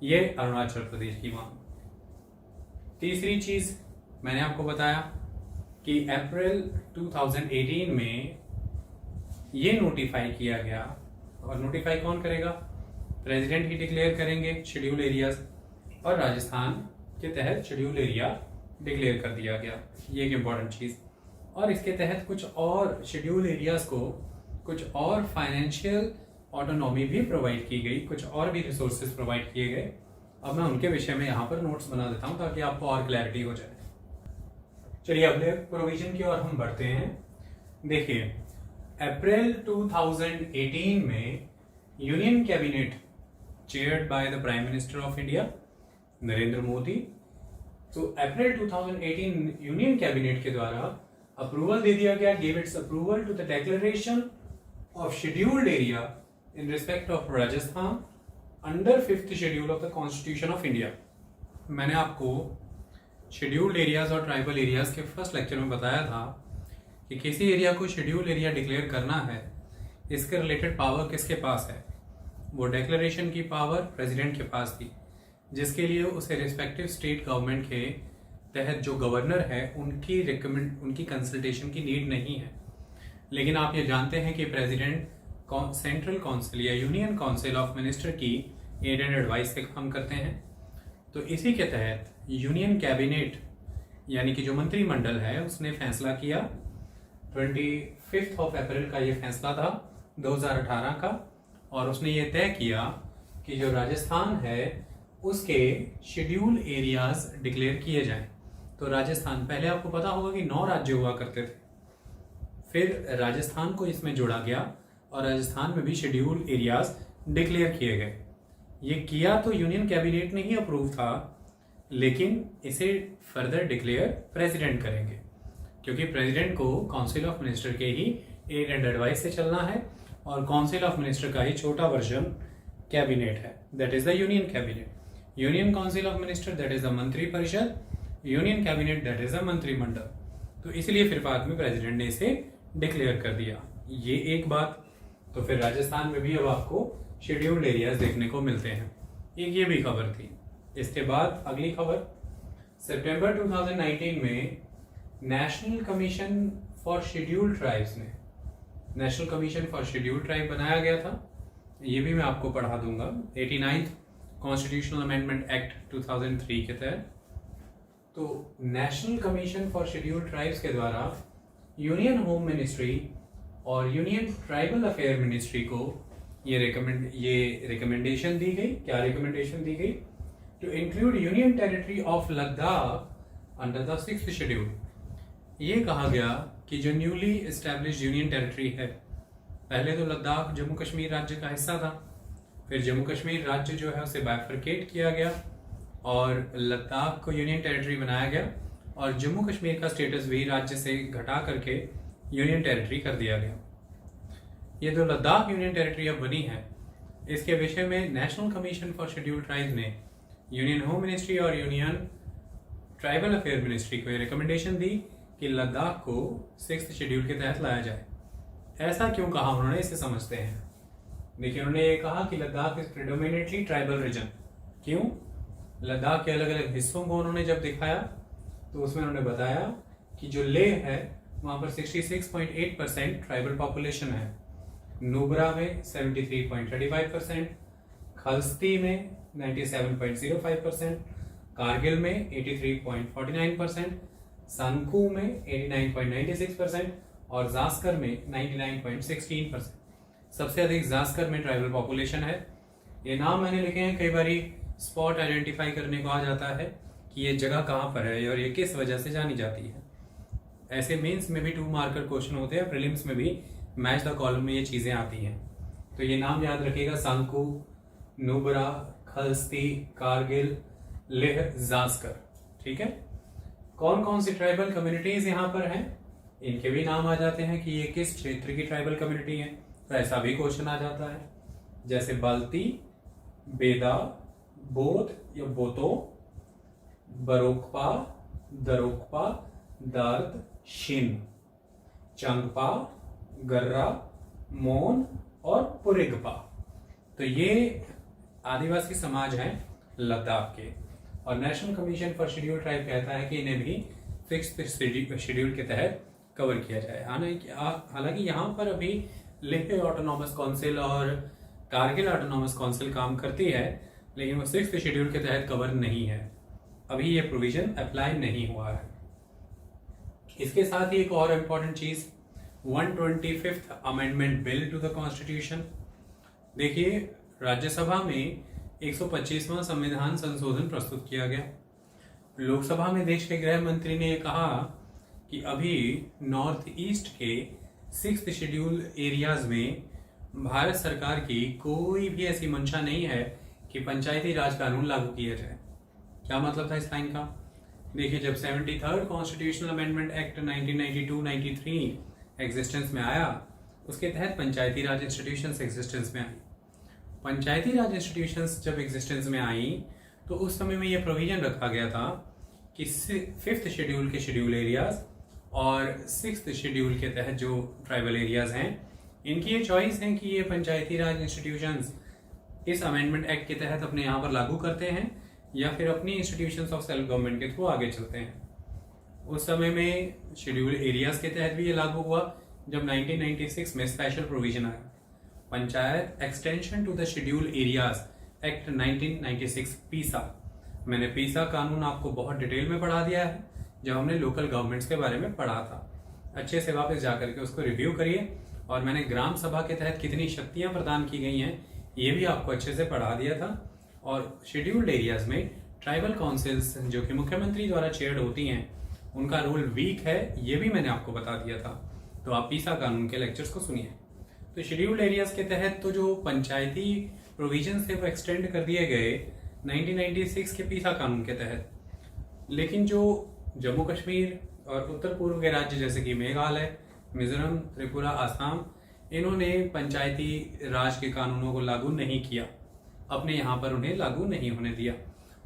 ये अरुणाचल प्रदेश की मांग। तीसरी चीज मैंने आपको बताया कि अप्रैल 2018 में ये नोटिफाई किया गया, और नोटिफाई कौन करेगा? प्रेसिडेंट ही डिक्लेयर करेंगे शेड्यूल एरियाज, और राजस्थान के तहत शेड्यूल एरिया डिक्लेयर कर दिया गया। ये एक इम्पॉर्टेंट चीज। और इसके तहत कुछ और शेड्यूल एरियाज को कुछ और फाइनेंशियल ऑटोनॉमी भी प्रोवाइड की गई, कुछ और भी रिसोर्सेज प्रोवाइड किए गए। अब मैं उनके विषय में यहाँ पर नोट्स बना देता हूँ ताकि आपको और क्लैरिटी हो जाए। चलिए अगले प्रोविजन की ओर हम बढ़ते हैं। देखिए, अप्रैल 2018 में union cabinet chaired by the prime minister of India Narendra Modi, तो अप्रैल 2018 यूनियन कैबिनेट के द्वारा अप्रूवल दे दिया गया, give its approval to the declaration of scheduled area in respect of Rajasthan under 5th schedule of the constitution of India. मैंने आपको scheduled areas और tribal areas के फर्स्ट लेक्चर में बताया था कि किसी एरिया को शेड्यूल एरिया डिक्लेयर करना है, इसके रिलेटेड पावर किसके पास है? वो डिक्लेरेशन की पावर प्रेसिडेंट के पास थी, जिसके लिए उसे रिस्पेक्टिव स्टेट गवर्नमेंट के तहत जो गवर्नर है उनकी कंसल्टेशन की नीड नहीं है। लेकिन आप ये जानते हैं कि प्रेसिडेंट सेंट्रल काउंसिल या यूनियन काउंसिल ऑफ मिनिस्टर की एड एंड एडवाइस से काम करते हैं। तो इसी के तहत यूनियन कैबिनेट यानी कि जो मंत्रिमंडल है उसने फैसला किया, 25 अप्रैल का ये फैसला था 2018 का, और उसने ये तय किया कि जो राजस्थान है उसके शेड्यूल एरियाज डिक्लेयर किए जाएं। तो राजस्थान, पहले आपको पता होगा कि 9 राज्य हुआ करते थे, फिर राजस्थान को इसमें जोड़ा गया और राजस्थान में भी शेड्यूल एरियाज डिक्लेयर किए गए। ये किया तो यूनियन कैबिनेट ने ही अप्रूव था, लेकिन इसे फर्दर डिक्लेयर प्रेसिडेंट करेंगे, क्योंकि प्रेसिडेंट को काउंसिल ऑफ मिनिस्टर के ही एड एंड एडवाइस से चलना है, और काउंसिल ऑफ मिनिस्टर का ही छोटा वर्जन कैबिनेट है, that is the union cabinet. Union council of minister that is the मंत्री परिषद, union cabinet that is the मंत्रिमंडल। तो इसलिए फिर बाद में प्रेसिडेंट ने इसे डिक्लेयर कर दिया। ये एक बात। तो फिर राजस्थान में भी अब आपको शेड्यूल्ड एरियाज देखने को मिलते हैं। एक ये भी खबर थी। इसके बाद अगली खबर, सितंबर 2019 में national commission for scheduled tribes ने national commission for scheduled tribe बनाया गया था। ये भी मैं आपको पढ़ा दूंगा। 89th कॉन्स्टिट्यूशनल अमेंडमेंट एक्ट 2003 के तहत तो national commission for scheduled tribes के द्वारा यूनियन होम मिनिस्ट्री और यूनियन ट्राइबल अफेयर मिनिस्ट्री को ये रिकमेंडेशन दी गई। क्या रिकमेंडेशन दी गई? To include union territory of Ladakh under the 6th schedule. ये कहा गया कि जो न्यूली एस्टैब्लिश्ड यूनियन टेरिटरी है, पहले तो लद्दाख जम्मू कश्मीर राज्य का हिस्सा था, फिर जम्मू कश्मीर राज्य जो है उसे बाइफरकेट किया गया और लद्दाख को यूनियन टेरिटरी बनाया गया, और जम्मू कश्मीर का स्टेटस भी राज्य से घटा करके यूनियन टेरिटरी कर दिया गया। ये जो लद्दाख यूनियन टेरिटरी अब बनी है, इसके विषय में national commission for scheduled tribes ने यूनियन होम मिनिस्ट्री और यूनियन ट्राइबल अफेयर मिनिस्ट्री को ये रिकमेंडेशन दी कि लद्दाख को 6th शेड्यूल के तहत लाया जाए। ऐसा क्यों कहा उन्होंने, इसे समझते हैं। देखिए, उन्होंने ये कहा कि Ladakh is predominantly tribal region. क्यों? लद्दाख के अलग अलग हिस्सों को उन्होंने जब दिखाया तो उसमें उन्होंने बताया कि जो लेह है वहां पर 66.8% ट्राइबल पॉपुलेशन है, नुब्रा में 73.35%, खल्स्ती में 97.05%, कारगिल में 83.49%, सनकू में 89.96% और जास्कर में 99.16%। सबसे अधिक जास्कर में ट्राइबल पॉपुलेशन है। ये नाम मैंने लिखे हैं, कई बार स्पॉट आइडेंटिफाई करने को आ जाता है कि ये जगह कहाँ पर है और ये किस वजह से जानी जाती है। ऐसे मेंस में भी 2 मार्कर क्वेश्चन होते हैं, प्रीलिम्स में भी मैच द कॉलम में ये चीज़ें आती हैं। तो ये नाम याद रखिएगा, सांकू, नुब्रा, खल्स्ती, कारगिल, लेह, जास्कर। ठीक है। कौन कौन सी ट्राइबल कम्युनिटीज यहाँ पर हैं, इनके भी नाम आ जाते हैं कि ये किस क्षेत्र की ट्राइबल कम्युनिटी है। तो ऐसा भी क्वेश्चन आ जाता है, जैसे बाल्ती, बेदा, बोध या बोतो, बरोकपा, दरोकपा, दार्द, शिन, चंगपा, गर्रा, मोन और पुरिगपा। तो ये आदिवासी समाज हैं लद्दाख के, और national commission for schedule tribe कहता है कि इन्हें भी फिक्स्ड शेड्यूल के तहत कवर किया जाए। हालांकि यहाँ पर अभी लेह ऑटोनॉमस काउंसिल और कारगिल ऑटोनॉमस काउंसिल काम करती है, लेकिन वो 6th शेड्यूल के तहत कवर नहीं है, अभी ये प्रोविजन अप्लाई नहीं हुआ है। इसके साथ ही एक और इम्पॉर्टेंट चीज, 125th amendment bill to the constitution. देखिए, राज्यसभा में 125वां संविधान संशोधन प्रस्तुत किया गया। लोकसभा में देश के गृह मंत्री ने कहा कि अभी नॉर्थ ईस्ट के 6th शेड्यूल एरियाज में भारत सरकार की कोई भी ऐसी मंशा नहीं है कि पंचायती राज कानून लागू किया जाए। क्या मतलब था इस लाइन का? देखिए, जब 73rd constitutional amendment act 1992-93 existence में आया, उसके तहत पंचायती राज इंस्टीट्यूशंस एग्जिस्टेंस में आई। पंचायती राज इंस्टीट्यूशंस जब एग्जिस्टेंस में आई तो उस समय में यह प्रोविजन रखा गया था कि 5th शेड्यूल के शेड्यूल एरियाज और 6th शेड्यूल के तहत जो ट्राइबल एरियाज हैं, इनकी ये चॉइस है कि ये पंचायती राज इंस्टीट्यूशंस इस अमेंडमेंट एक्ट के तहत अपने यहाँ पर लागू करते हैं या फिर अपनी इंस्टीट्यूशंस ऑफ सेल्फ गवर्नमेंट के थ्रू आगे चलते हैं। उस समय में शेड्यूल एरियाज के तहत भी ये लागू हुआ जब 1996 में स्पेशल प्रोविजन आया, panchayat extension to the schedule areas act 1996 PESA. मैंने पीसा कानून आपको बहुत डिटेल में पढ़ा दिया है जब हमने लोकल गवर्नमेंट्स के बारे में पढ़ा था। अच्छे से वापस जाकर के उसको रिव्यू करिए, और मैंने ग्राम सभा के तहत कितनी शक्तियां प्रदान की गई हैं ये भी आपको अच्छे से पढ़ा दिया था। और शेड्यूल्ड एरियाज में ट्राइबल काउंसिल्स जो कि मुख्यमंत्री द्वारा चेयर्ड होती हैं, उनका रोल वीक है, ये भी मैंने आपको बता दिया था। तो आप पीसा कानून के लेक्चर्स को सुनिए। तो शेड्यूल्ड एरियाज के तहत तो जो पंचायती प्रोविजन थे वो एक्सटेंड कर दिए गए 1996 के पीसा कानून के तहत, लेकिन जो जम्मू कश्मीर और उत्तर पूर्व के राज्य जैसे कि मेघालय, मिजोरम, त्रिपुरा, आसाम, इन्होंने पंचायती राज के कानूनों को लागू नहीं किया, अपने यहाँ पर उन्हें लागू नहीं होने दिया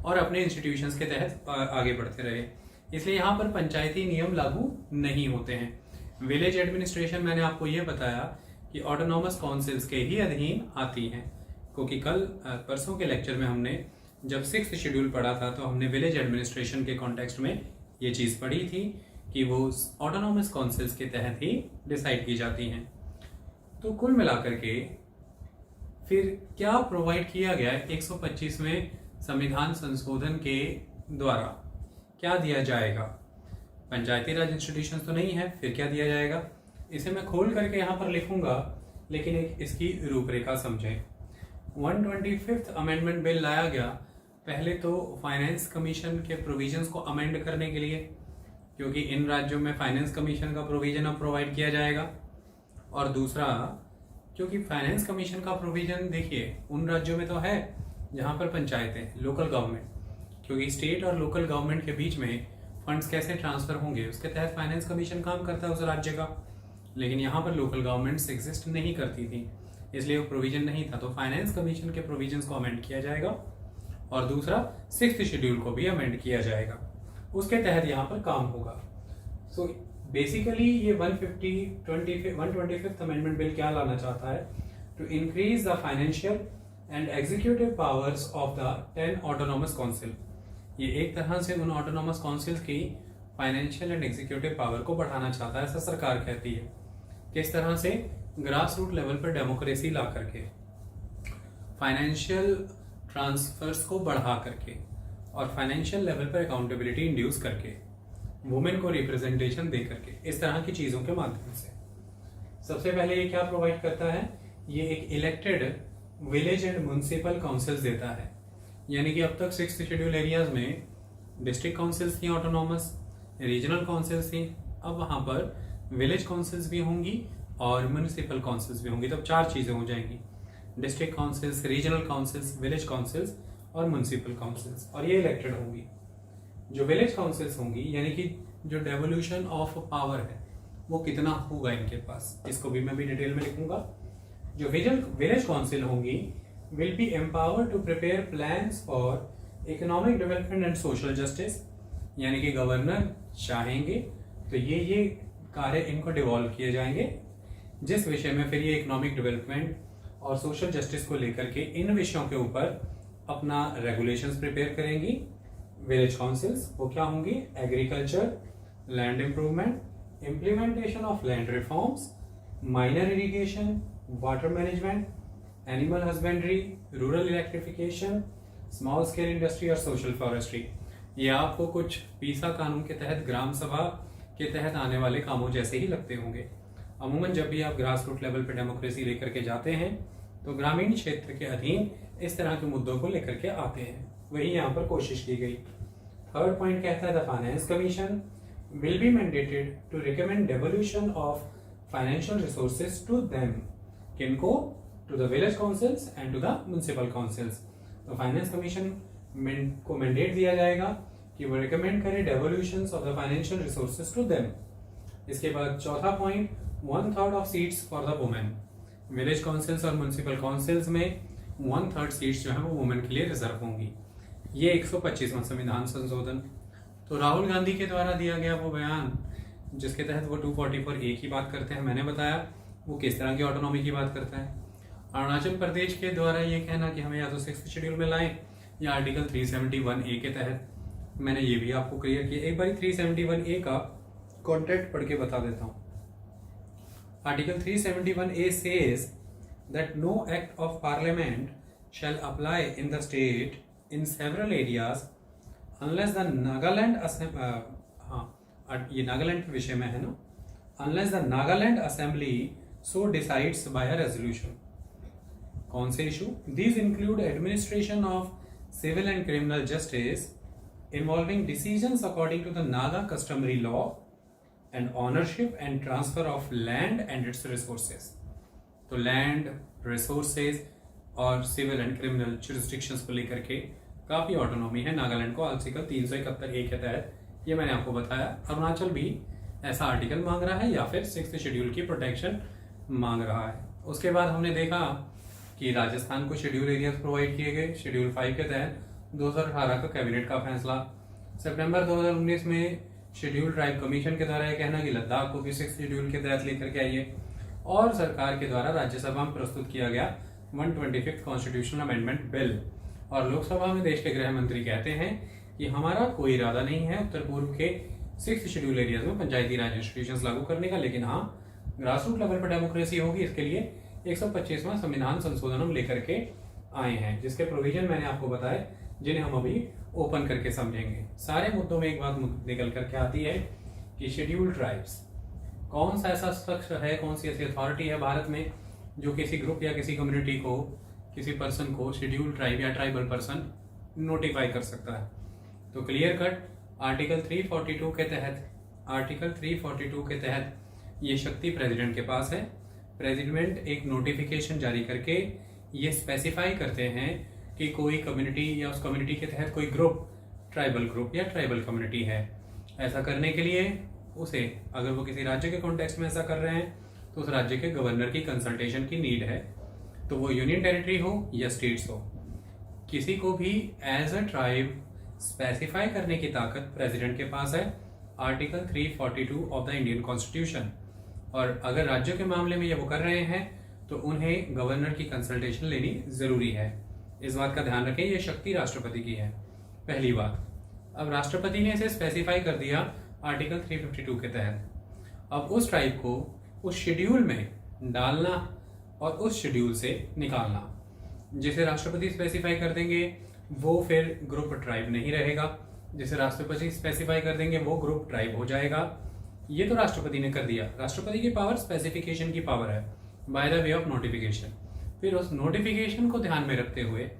और अपने इंस्टीट्यूशंस के तहत आगे बढ़ते रहे। इसलिए यहाँ पर पंचायती नियम लागू नहीं होते हैं। विलेज एडमिनिस्ट्रेशन मैंने आपको ये बताया कि ऑटोनॉमस काउंसिल्स के ही अधीन आती हैं, क्योंकि कल परसों के लेक्चर में हमने जब 6th शेड्यूल पढ़ा था तो हमने विलेज एडमिनिस्ट्रेशन के कॉन्टेक्स्ट में ये चीज़ पढ़ी थी कि वो ऑटोनॉमस काउंसिल्स के तहत ही डिसाइड की जाती हैं। तो कुल मिलाकर के फिर क्या प्रोवाइड किया गया 125वें संविधान संशोधन के द्वारा, क्या दिया जाएगा? पंचायती राज इंस्टीट्यूशन तो नहीं है, फिर क्या दिया जाएगा? इसे मैं खोल करके यहाँ पर लिखूंगा, लेकिन एक इसकी रूपरेखा समझें। 125th अमेंडमेंट बिल लाया गया पहले तो फाइनेंस कमीशन के प्रोविजंस को अमेंड करने के लिए, क्योंकि इन राज्यों में फाइनेंस कमीशन का प्रोविजन अब प्रोवाइड किया जाएगा, और दूसरा क्योंकि फाइनेंस कमीशन का प्रोविजन देखिए उन राज्यों में तो है जहाँ पर पंचायतें, लोकल गवर्नमेंट, क्योंकि स्टेट और लोकल गवर्नमेंट के बीच में फंड्स कैसे ट्रांसफर होंगे उसके तहत फाइनेंस कमीशन काम करता है उस राज्य का, लेकिन यहाँ पर लोकल गवर्नमेंट्स एग्जिस्ट नहीं करती थी, इसलिए वो प्रोविजन नहीं था। तो फाइनेंस कमीशन के प्रोविजंस को अमेंड किया जाएगा और दूसरा 6th शेड्यूल को भी अमेंड किया जाएगा, उसके तहत यहाँ पर काम होगा। सो बेसिकली ये 125th अमेंडमेंट बिल क्या लाना चाहता है? To increase the financial and executive powers of the 10 autonomous council. ये एक तरह से उन ऑटोनॉमस काउंसिल्स की फाइनेंशियल एंड एग्जीक्यूटिव पावर को बढ़ाना चाहता है, ऐसा सरकार कहती है। किस तरह से? ग्रास रूट लेवल पर डेमोक्रेसी ला करके, फाइनेंशियल ट्रांसफर्स को बढ़ा करके और फाइनेंशियल लेवल पर अकाउंटेबिलिटी इंड्यूस करके, वुमेन को रिप्रेजेंटेशन दे करके, इस तरह की चीजों के माध्यम से। सबसे पहले ये क्या प्रोवाइड करता है? ये एक elected village and municipal councils देता है, यानी कि अब तक 6th शेड्यूल एरियाज में डिस्ट्रिक्ट काउंसिल्स थी ऑटोनॉमस, रीजनल काउंसिल्स थी, अब वहां पर विलेज काउंसिल्स भी होंगी और म्यूनिसिपल काउंसिल्स भी होंगी। तब 4 चीजें हो जाएंगी, district councils, regional councils, village councils और म्यूनिसिपल काउंसिल्स, और ये इलेक्टेड होंगी। जो विलेज काउंसिल्स होंगी, यानी कि जो डेवोल्यूशन ऑफ पावर है वो कितना होगा इनके पास, इसको भी मैं भी डिटेल में लिखूंगा। जो विलेज काउंसिल होंगी will be empowered to prepare plans for economic development and social justice, यानी कि गवर्नर चाहेंगे तो ये कार्य इनको डिवॉल्व किए जाएंगे, जिस विषय में फिर ये इकोनॉमिक डेवलपमेंट और सोशल जस्टिस को लेकर के इन विषयों के ऊपर अपना रेगुलेशंस प्रिपेयर करेंगी। विलेज काउंसिल्स वो क्या होंगी, agriculture, land improvement, implementation of land reforms, minor irrigation, water management, animal husbandry, rural electrification, small scale industry और social forestry। ये आपको कुछ पीसा कानून के तहत ग्राम सभा के तहत आने वाले कामों जैसे ही लगते होंगे। अमूमन जब भी आप ग्रास रूट लेवल पे डेमोक्रेसी लेकर के जाते हैं तो ग्रामीण क्षेत्र के अधीन इस तरह के मुद्दों को लेकर के आते हैं, वही यहाँ पर कोशिश की गई। थर्ड पॉइंट कहता है the finance commission will be mandated to recommend devolution of financial resources to them, किनको, to the village councils and to the municipal councils। तो फाइनेंस कमीशन को मैंडेट दिया जाएगा कि वो रिकमेंड करे devolutions of the financial resources to them। इसके बाद चौथा point, 1/3 of seats for the women. Village councils और म्यूनिसिपल काउंसिल्स में 1/3 सीट्स जो है वो वुमेन के लिए रिजर्व होंगी। ये 125वां संविधान संशोधन। तो राहुल गांधी के द्वारा दिया गया वो बयान जिसके तहत वो 244A की बात करते हैं, मैंने बताया वो किस तरह की ऑटोनॉमी की बात करता है। अरुणाचल प्रदेश के द्वारा ये कहना कि हमें या तो 6th शेड्यूल में लाएं या आर्टिकल 371A के तहत, मैंने ये भी आपको क्लियर किया। एक बार 371A का कॉन्टेक्ट पढ़ के बता देता हूँ। Article 371A says that no act of parliament shall apply in the state in several areas unless the Nagaland ये नागालैंड के विषय में है ना, unless the Nagaland Assembly so decides by a resolution। कौन से issue? These include administration of civil and criminal justice involving decisions according to the Naga customary law and ownership and transfer of land and its resources। तो land, resources और civil and criminal jurisdictions को लेकर के काफी autonomy है नागालैंड को article 371A के तहत, ये मैंने आपको बताया। अरुणाचल भी ऐसा आर्टिकल मांग रहा है या फिर 6th शेड्यूल की प्रोटेक्शन मांग रहा है। उसके बाद हमने देखा कि राजस्थान को शेड्यूल एरियाज प्रोवाइड किए गए शेड्यूल 5 के तहत 2018 का कैबिनेट का फैसला। सितंबर 2019 में शेड्यूल ट्राइब कमीशन के द्वारा यह कहना कि लद्दाख को भी 6th शेड्यूल के तहत लेकर के आइए, और सरकार के द्वारा राज्यसभा में प्रस्तुत किया गया 125th कॉन्स्टिट्यूशनल अमेंडमेंट बिल, और लोकसभा में देश के गृह मंत्री कहते हैं कि हमारा कोई इरादा नहीं है उत्तर पूर्व के 6th शेड्यूल एरियाज में पंचायती राज इंस्टीट्यूशंस लागू करने का, लेकिन हाँ ग्रास रूट लेवल पर डेमोक्रेसी होगी, इसके लिए 125वां संविधान संशोधन हम लेकर के आए हैं, जिसके प्रोविजन मैंने आपको बताए जिन्हें हम अभी ओपन करके समझेंगे। सारे मुद्दों में एक बात निकल करके आती है कि शेड्यूल ट्राइब्स कौन सा ऐसा शख्स है, कौन सी ऐसी अथॉरिटी है भारत में जो किसी ग्रुप या किसी कम्युनिटी को, किसी पर्सन को शेड्यूल ट्राइब या ट्राइबल पर्सन नोटिफाई कर सकता है। तो क्लियर कट आर्टिकल 342 के तहत ये शक्ति प्रेसिडेंट के पास है। प्रेसिडेंट एक नोटिफिकेशन जारी करके ये स्पेसिफाई करते हैं कि कोई कम्युनिटी या उस कम्युनिटी के तहत कोई ग्रुप, ट्राइबल ग्रुप या ट्राइबल कम्युनिटी है, ऐसा करने के लिए उसे, अगर वो किसी राज्य के कॉन्टेक्स्ट में ऐसा कर रहे हैं तो उस राज्य के गवर्नर की कंसल्टेशन की नीड है, तो वो यूनियन टेरिटरी हो या स्टेट्स हो, किसी को भी एज अ ट्राइब स्पेसिफाई करने की ताकत प्रेसिडेंट के पास है, article 342 of the Indian constitution. और अगर राज्यों के मामले में ये वो कर रहे हैं तो उन्हें गवर्नर की कंसल्टेशन लेनी जरूरी है। इस बात का ध्यान रखें, ये शक्ति राष्ट्रपति की है, पहली बात। अब राष्ट्रपति ने इसे स्पेसिफाई कर दिया आर्टिकल 352 के तहत। अब उस ट्राइब को उस शेड्यूल में डालना और उस शेड्यूल से निकालना, जिसे राष्ट्रपति स्पेसिफाई कर देंगे वो फिर ग्रुप ट्राइब नहीं रहेगा, जिसे राष्ट्रपति स्पेसिफाई कर देंगे वो ग्रुप ट्राइब हो जाएगा। ये तो राष्ट्रपति ने कर दिया। राष्ट्रपति की पावर स्पेसिफिकेशन की पावर है by the way of notification. फिर उस नोटिफिकेशन को ध्यान में रखते हुए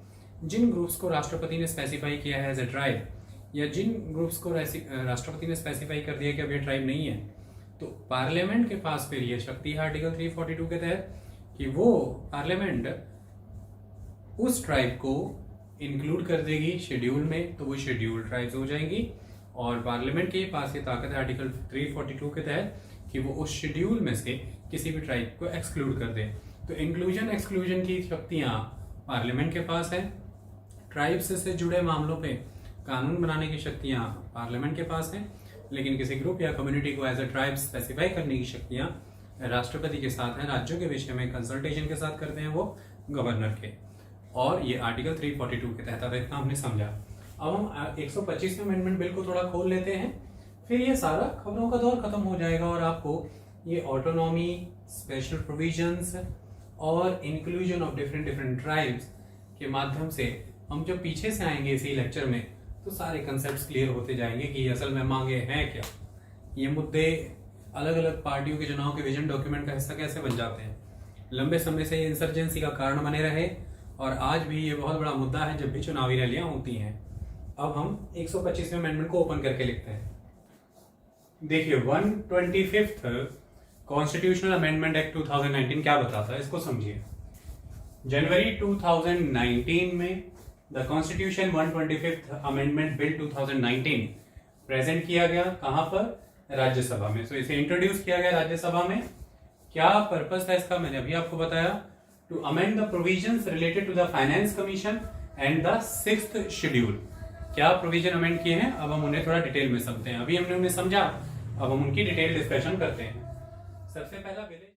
जिन ग्रुप्स को राष्ट्रपति ने स्पेसिफाई किया है एज ए ट्राइब, या जिन ग्रुप्स को राष्ट्रपति ने स्पेसिफाई कर दिया कि अब ये ट्राइब नहीं है, तो पार्लियामेंट के पास फिर ये शक्ति है आर्टिकल 342 के तहत कि वो पार्लियामेंट उस ट्राइब को इंक्लूड कर देगी शेड्यूल में, तो वो शेड्यूल ट्राइब्स हो जाएंगी। और पार्लियामेंट के पास ये ताकत है आर्टिकल 342 के तहत कि वो उस शेड्यूल में से किसी भी ट्राइब को एक्सक्लूड कर दे। तो इंक्लूजन एक्सक्लूजन की शक्तियां पार्लियामेंट के पास है। ट्राइब्स से जुड़े मामलों पे कानून बनाने की शक्तियां पार्लियामेंट के पास है, लेकिन किसी ग्रुप या कम्युनिटी को एज अ ट्राइब स्पेसिफाई करने की शक्तियां राष्ट्रपति के साथ हैं। राज्यों के विषय में कंसल्टेशन के साथ करते हैं वो गवर्नर के, और ये आर्टिकल 342 के तहत इतना हमने समझा। अब हम 125वें अमेंडमेंट बिल को थोड़ा खोल लेते हैं, फिर ये सारा खबरों का दौर खत्म हो जाएगा और आपको ये ऑटोनॉमी, स्पेशल प्रोविजंस और इंक्लूजन ऑफ डिफरेंट ट्राइब्स के माध्यम से हम जब पीछे से आएंगे इसी लेक्चर में तो सारे कंसेप्ट क्लियर होते जाएंगे कि असल में मांगे हैं क्या, ये मुद्दे अलग अलग पार्टियों के चुनाव के विजन डॉक्यूमेंट का हिस्सा कैसे बन जाते हैं, लंबे समय से ये इंसर्जेंसी का कारण बने रहे और आज भी ये बहुत बड़ा मुद्दा है जब भी चुनावी रैलियां होती हैं। अब हम 125वें अमेंडमेंट को ओपन करके लिखते हैं। देखिए 125th कॉन्स्टिट्यूशनल अमेंडमेंट एक्ट 2019 क्या बताता है, इसको समझिए। जनवरी 2019 में the constitution 125th amendment bill 2019 present किया गया, कहां पर, राज्यसभा में। तो इसे इंट्रोड्यूस किया गया राज्यसभा में। क्या पर्पस था इसका, मैंने अभी आपको बताया, to amend the provisions related to the finance commission and the 6th schedule. क्या प्रोविजन अमेंड किए हैं, अब हम उन्हें थोड़ा डिटेल में समझते हैं। अभी हमने उन्हें समझा, अब हम उनकी डिटेल डिस्कशन करते हैं। सबसे पहला बिल